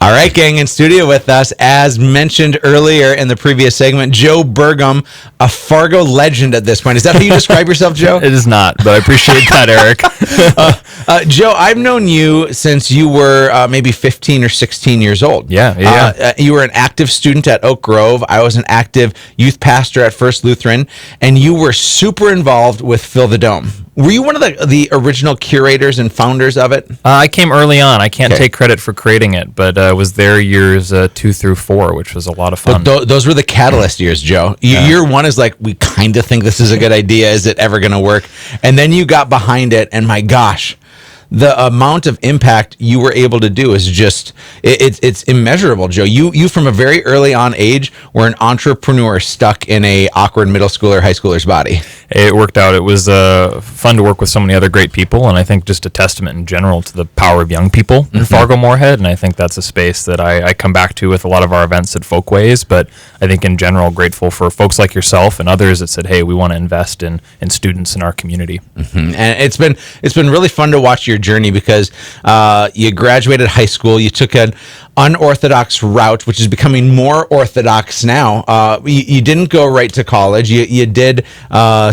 All right, gang, in studio with us, as mentioned earlier in the previous segment, Joe Burgum, a Fargo legend at this point. Is that how you describe yourself, Joe? It is not, but I appreciate that, Eric. Joe, I've known you since you were maybe 15 or 16 years old. Yeah. You were an active student at Oak Grove. I was an active youth pastor at First Lutheran, and you were super involved with Fill the Dome. Were you one of the original curators and founders of it? I came early on. I can't take credit for creating it, but was there years 2 through 4, which was a lot of fun. But those were the catalyst years, Joe. Year one is like, we kind of think this is a good idea. Is it ever going to work? And then you got behind it, and my gosh, the amount of impact you were able to do is just, it's immeasurable, Joe. You from a very early on age were an entrepreneur stuck in a awkward middle schooler, high schooler's body. It worked out. It was fun to work with so many other great people, and I think just a testament in general to the power of young people in Fargo-Moorhead, and I think that's a space that I come back to with a lot of our events at Folkways, but I think in general grateful for folks like yourself and others that said, hey, we want to invest in students in our community. And it's been really fun to watch your journey because you graduated high school, you took an unorthodox route, which is becoming more orthodox now. You didn't go right to college. You did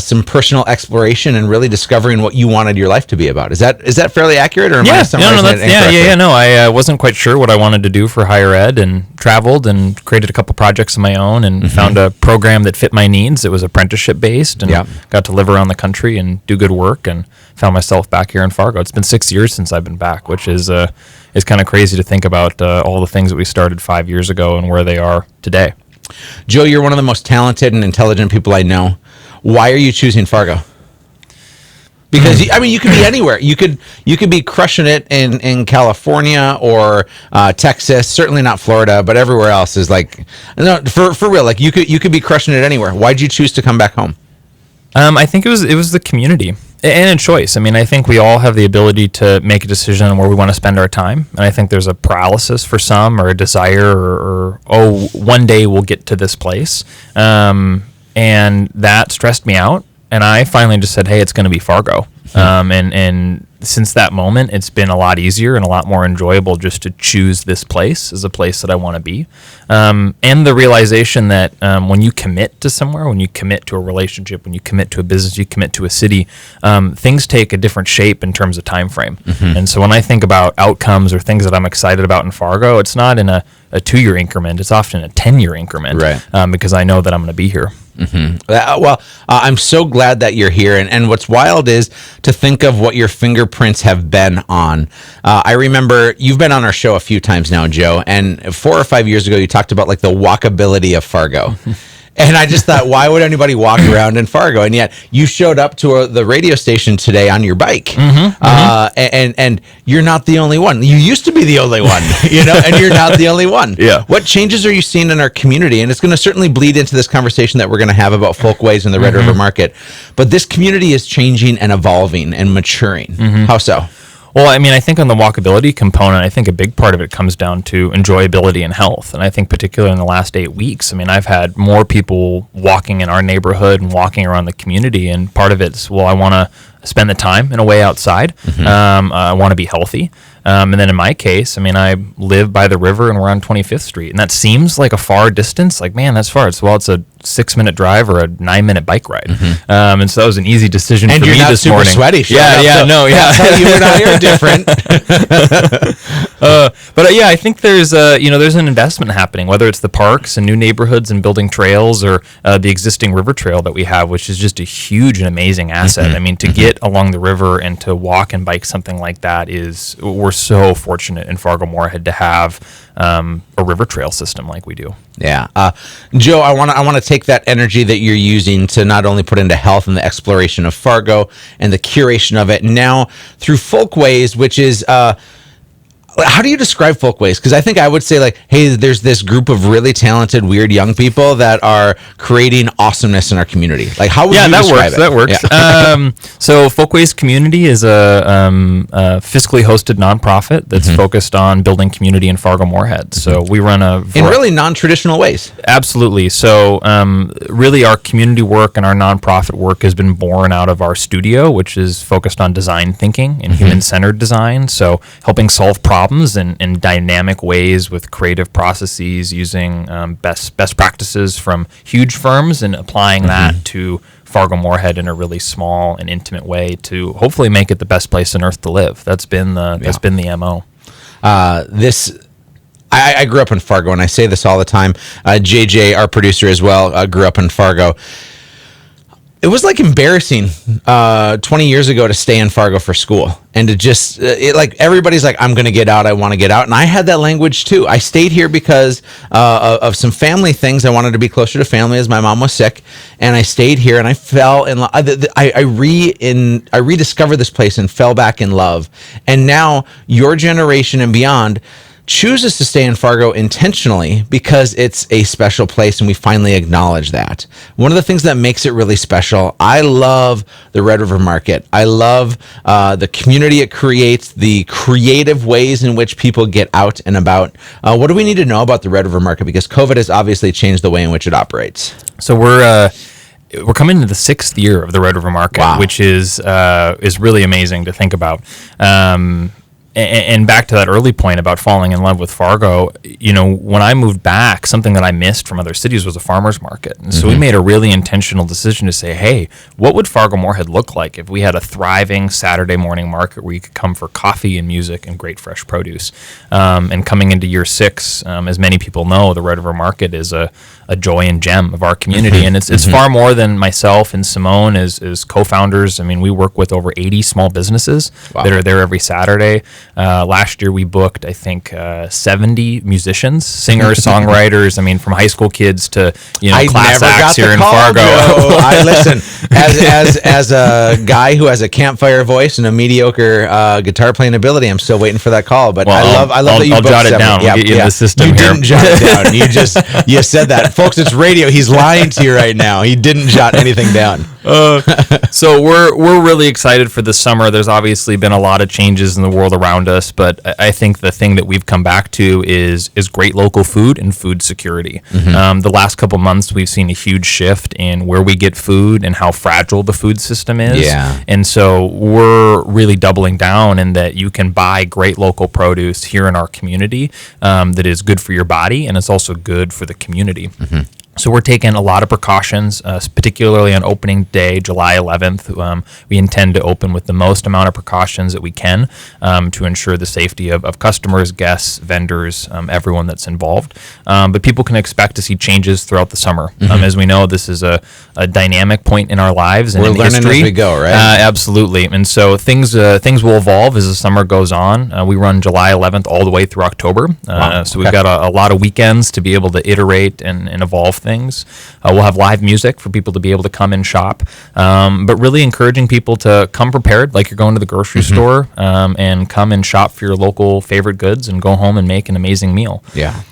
some personal exploration and really discovering what you wanted your life to be about. Is that fairly accurate, or am I summarizing it incorrectly? No, I wasn't quite sure what I wanted to do for higher ed, and traveled and created a couple projects of my own, and found a program that fit my needs. It was apprenticeship based, and got to live around the country and do good work, and found myself back here in Fargo. It's been 6 years since I've been back, which is kind of crazy to think about all the things that we started 5 years ago and where they are today. Joe, you're one of the most talented and intelligent people I know. Why are you choosing Fargo? Because you could be anywhere. You could be crushing it in California or Texas. Certainly not Florida, but everywhere else is like, no, for real. Like you could be crushing it anywhere. Why'd you choose to come back home? I think it was the community and a choice. I mean, I think we all have the ability to make a decision on where we want to spend our time, and I think there's a paralysis for some, or a desire, or one day we'll get to this place, and that stressed me out. And I finally just said, hey, it's going to be Fargo. And since that moment, it's been a lot easier and a lot more enjoyable just to choose this place as a place that I want to be. And the realization that when you commit to somewhere, when you commit to a relationship, when you commit to a business, you commit to a city, things take a different shape in terms of time frame. And so when I think about outcomes or things that I'm excited about in Fargo, it's not in a 2-year increment. It's often a 10-year increment, right? Because I know that I'm going to be here. Well, I'm so glad that you're here. And what's wild is to think of what your fingerprints have been on. I remember you've been on our show a few times now, Joe, and 4 or 5 years ago, you talked about like the walkability of Fargo. And I just thought, why would anybody walk around in Fargo? And yet you showed up to the radio station today on your bike. And you're not the only one. You used to be the only one, and you're not the only one. Yeah. What changes are you seeing in our community? And it's going to certainly bleed into this conversation that we're going to have about Folkways and the Red River Market. But this community is changing and evolving and maturing. How so? Well, I mean, I think on the walkability component, I think a big part of it comes down to enjoyability and health. And I think particularly in the last 8 weeks, I mean, I've had more people walking in our neighborhood and walking around the community. And part of it's, well, I want to spend the time in a way outside. I want to be healthy. And then in my case, I mean, I live by the river and we're on 25th Street. And that seems like a far distance. Like, man, that's far. It's a 6-minute drive or a 9-minute bike ride. And so that was an easy decision for me this morning. And you're not super sweaty. That's how you and I are different. But I think there's an investment happening, whether it's the parks and new neighborhoods and building trails, or the existing river trail that we have, which is just a huge and amazing asset. I mean, to get along the river and to walk and bike something like that we're so fortunate in Fargo-Moorhead to have a river trail system like we do. Yeah. Joe, I want to take that energy that you're using to not only put into health and the exploration of Fargo and the curation of it now through Folkways, which is how do you describe Folkways? Because I think I would say, like, hey, there's this group of really talented, weird young people that are creating awesomeness in our community. Like, how would you describe it? That works. Yeah. So Folkways Community is a fiscally hosted nonprofit that's focused on building community in Fargo-Moorhead. So we run in really non-traditional ways. Absolutely. So really our community work and our nonprofit work has been born out of our studio, which is focused on design thinking and human-centered design. So helping solve problems problems in dynamic ways with creative processes, using best practices from huge firms and applying that to Fargo-Moorhead in a really small and intimate way to hopefully make it the best place on earth to live. That's been the MO. I grew up in Fargo, and I say this all the time. JJ, our producer as well, grew up in Fargo. It was like embarrassing 20 years ago to stay in Fargo for school and to just like everybody's like, I'm going to get out. I want to get out. And I had that language too. I stayed here because of some family things. I wanted to be closer to family as my mom was sick. And I stayed here and I fell in love. I rediscovered this place and fell back in love. And now your generation and beyond chooses to stay in Fargo intentionally because it's a special place and we finally acknowledge that. One of the things that makes it really special, I love the Red River Market. I love the community it creates, the creative ways in which people get out and about. What do we need to know about the Red River Market? Because COVID has obviously changed the way in which it operates. So we're coming into the 6th year of the Red River Market, wow, which is really amazing to think about. And back to that early point about falling in love with Fargo, when I moved back, something that I missed from other cities was a farmer's market. And so we made a really intentional decision to say, hey, what would Fargo-Moorhead look like if we had a thriving Saturday morning market where you could come for coffee and music and great fresh produce? And coming into year 6, as many people know, the Red River Market is a joy and gem of our community. And it's far more than myself and Simone as co-founders. I mean, we work with over 80 small businesses that are there every Saturday. Last year we booked, I think, 70 musicians, singers, songwriters. I mean, from high school kids to class acts here in Fargo. I listen as a guy who has a campfire voice and a mediocre guitar playing ability. I'm still waiting for that call. But I love that you booked 70. I'll jot it down. We'll get you in the system you here. Didn't jot it down. You said that, folks. It's radio. He's lying to you right now. He didn't jot anything down. So we're really excited for this summer. There's obviously been a lot of changes in the world around us, but I think the thing that we've come back to is great local food and food security. The last couple months, we've seen a huge shift in where we get food and how fragile the food system is. Yeah. And so we're really doubling down in that you can buy great local produce here in our community that is good for your body, and it's also good for the community. So we're taking a lot of precautions, particularly on opening day, July 11th. We intend to open with the most amount of precautions that we can to ensure the safety of customers, guests, vendors, everyone that's involved. But people can expect to see changes throughout the summer. As we know, this is a dynamic point in our lives and we're in learning history. As we go, right? Absolutely. And so things will evolve as the summer goes on. We run July 11th all the way through October. Wow. So we've got a lot of weekends to be able to iterate and evolve things. We'll have live music for people to be able to come and shop, but really encouraging people to come prepared like you're going to the grocery store and come and shop for your local favorite goods and go home and make an amazing meal. Yeah.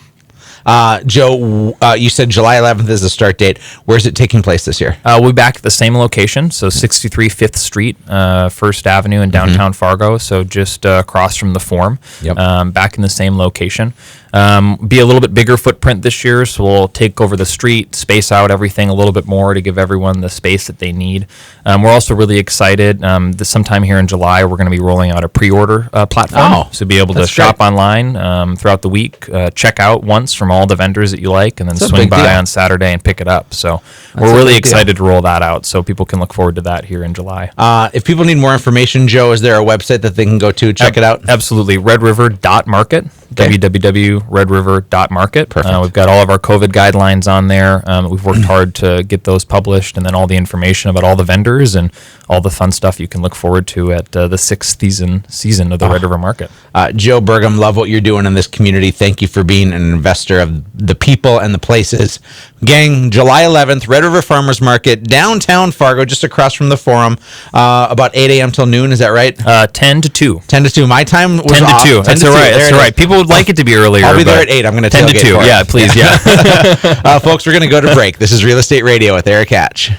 Joe, you said July 11th is the start date. Where's it taking place this year? We'll be back at the same location, so 63 5th Street, 1st Avenue in downtown Fargo, so just across from the Forum, back in the same location. Be a little bit bigger footprint this year, so we'll take over the street, space out everything a little bit more to give everyone the space that they need. We're also really excited. Sometime here in July, we're going to be rolling out a pre-order platform, so be able to shop online throughout the week, check out once from all the vendors that you like, and then swing by on Saturday and pick it up. So we're really excited to roll that out, so people can look forward to that here in July. If people need more information, Joe, is there a website that they can go to check it out? Absolutely. redriver.market. www.redriver.market. Perfect. We've got all of our COVID guidelines on there. We've worked hard to get those published, and then all the information about all the vendors and all the fun stuff you can look forward to at the 6th season of the Red River Market. Joe Burgum, love what you're doing in this community. Thank you for being an investor of the people and the places. Gang, July 11th, Red River Farmers Market, downtown Fargo, just across from the Forum, about 8 a.m. till noon. Is that right? 10 to 2. 10 to 2. My time was 10 to off. 2. That's all right. That's all right. People would like it to be earlier. I'll be there at 8. I'm going to 10 to 2. Yeah, please. Yeah. Folks, we're going to go to break. This is Real Estate Radio with Erik Hatch.